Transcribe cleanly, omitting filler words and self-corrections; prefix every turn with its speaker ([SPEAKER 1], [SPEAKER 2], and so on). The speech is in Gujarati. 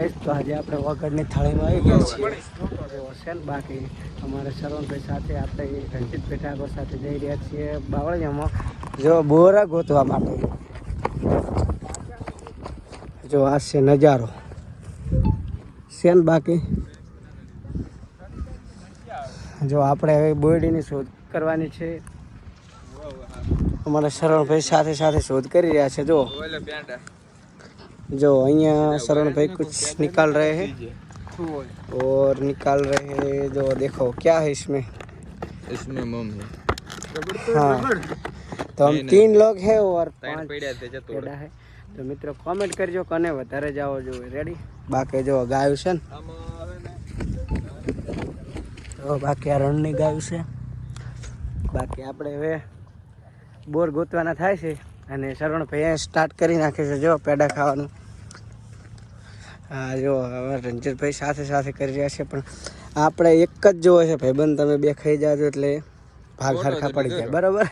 [SPEAKER 1] તો આજે આપણે વગરની થાળીમાં આવી ગયા છીએ છે ને બાકી અમારે શરવણભાઈ સાથે આપણે રણજીતભાઈ ઠાકોર સાથે જઈ રહ્યા છીએ બાવળિયામાં જો બોરા ગોતવા માટે જો આ છે નજારો છે ને બાકી જો આપણે હવે બોયડીની શોધ કરવાની છે અમારા શરવણભાઈ સાથે સાથે શોધ કરી રહ્યા છે जो यहाँ शरण भाई कुछ निकाल रहे हैं और निकाल रहे हैं जो देखो क्या है इसमें
[SPEAKER 2] मम है।
[SPEAKER 1] हाँ तो हम 3 लोग हैं और 5 पेड़ा है तो मित्रों कमेंट करजो कने વધારે જાઓ જો રેડી બાકી જો ગાયું છે ને તો બાકી આ રણની ગાયું છે બાકી આપણે હવે બોર ગોતવાના થાય છે અને શરવણભાઈ સ્ટાર્ટ કરી નાખે છે જો પેડા ખાવાનું હા જો હવે રણજીતભાઈ સાથે સાથે કરી રહ્યા છે પણ આપણે એક જ જોવે છે ભાઈબંધ તમે બે ખાઈ જાજો એટલે ભાગ સરખા પડી જાય બરાબર